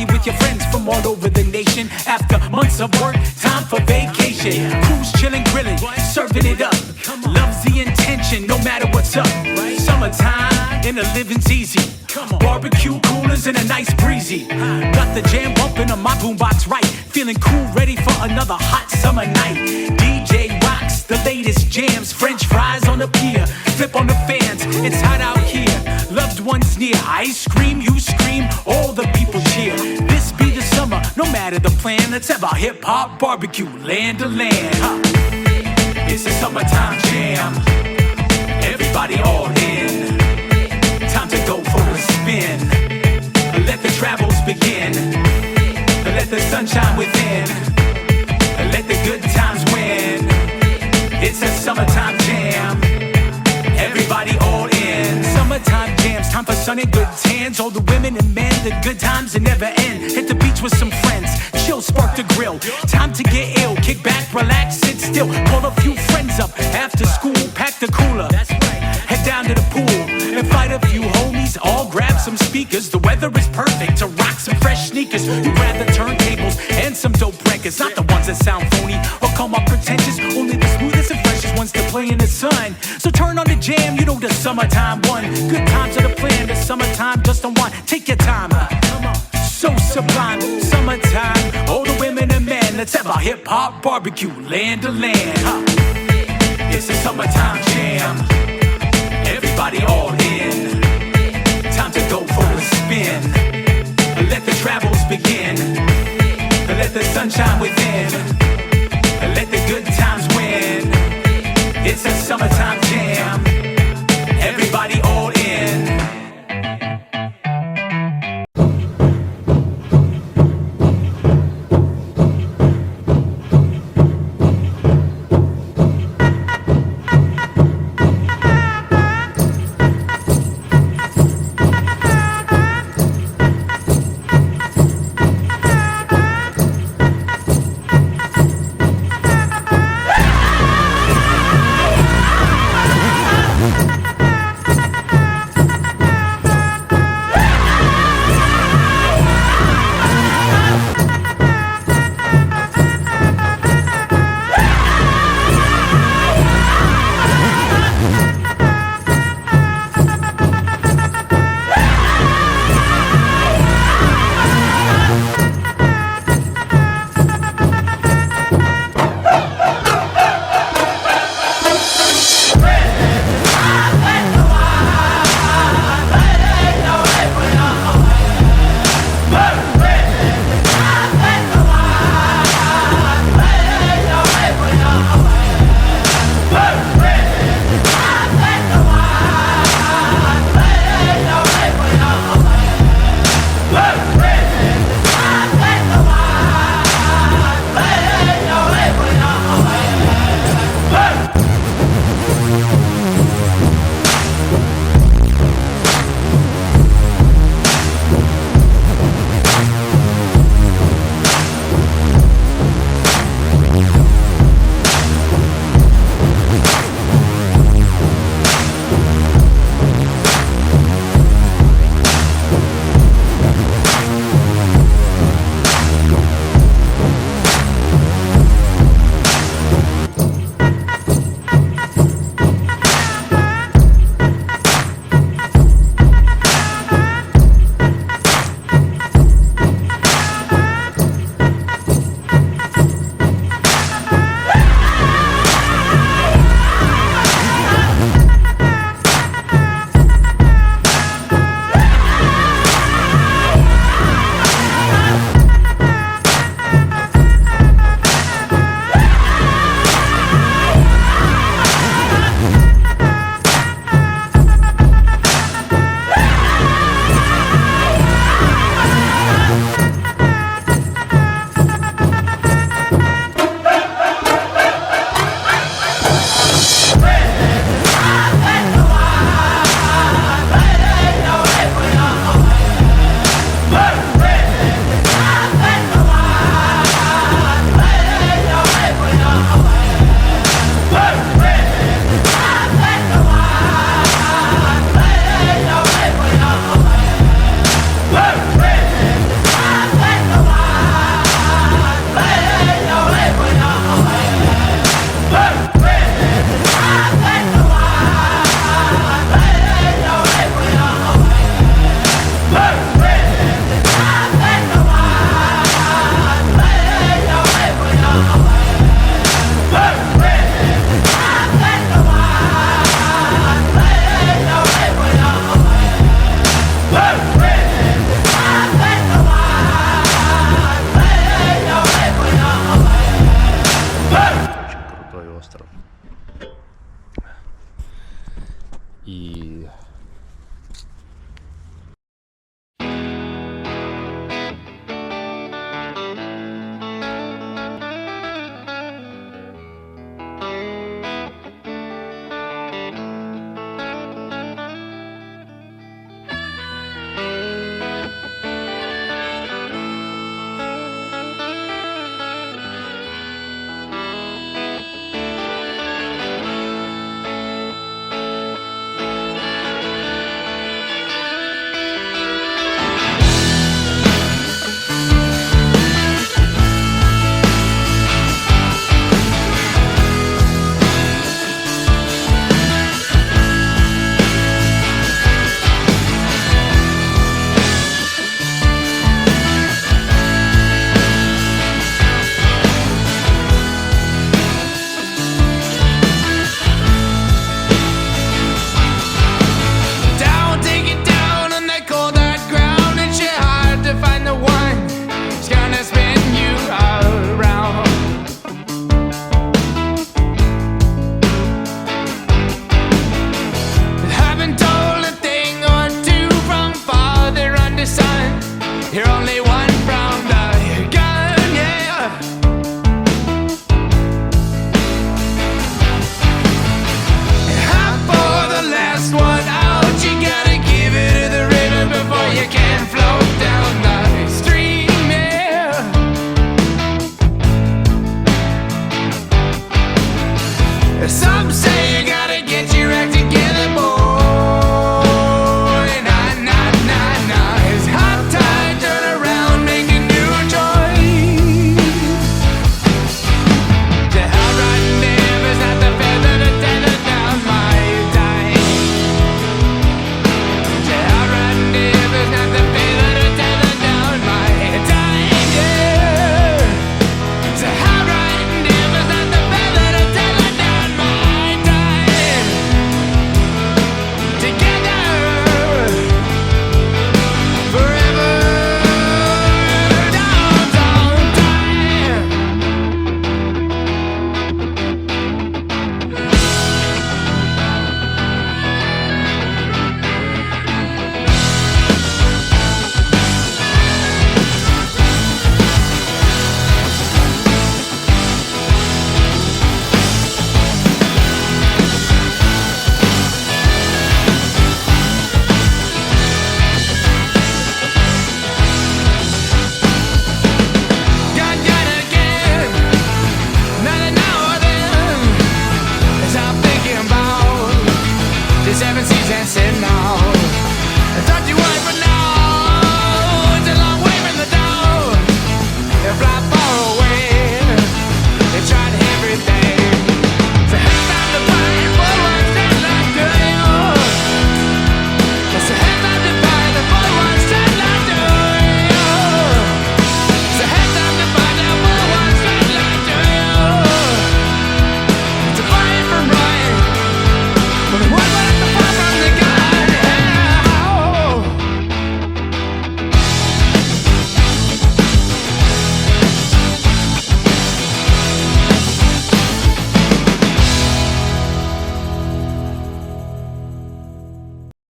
party with your friends from all over the nation. After months of work, time for vacation. Cruise, chillin', grillin', serving it up. Love's the intention, no matter what's up. Summertime and the living's easy. Barbecue coolers and a nice breezy. Got the jam bumping on my boombox right. Feeling cool, ready for another hot summer night. DJ rocks the latest jams. French fries on the pier, flip on the fans. It's hot out here, loved ones near. Ice cream, you scream, all the people cheer. This be the summer, no matter the plan. Let's have our hip-hop barbecue, land to land. It's a summertime jam, everybody all in. Time to go for a spin. Let the travels begin. Let the sunshine within. Let the good times win. It's a summertime jam, everybody all in. Summertime jams, time for sun and good tans. All the women and men, the good times that never end. Hit the beach with some friends, chill, spark the grill. Time to get ill, kick back, relax, sit still. Call a few friends up after school, pack the cooler. Head down to the pool and fight a few homies. All grab some speakers, the weather is perfect to rock some fresh sneakers. You grab the turntables and some dope records, not the ones that sound phony or come up pretentious. Only the smoothest and freshest ones to play in the sun. So turn on the jam, you know the summertime one. Good times are the plan, the summertime just don't want. Take your time, so sublime. Summertime, all the women and men. Let's have our hip-hop barbecue, land to land. It's a summertime jam, everybody all in. Time to go for a spin.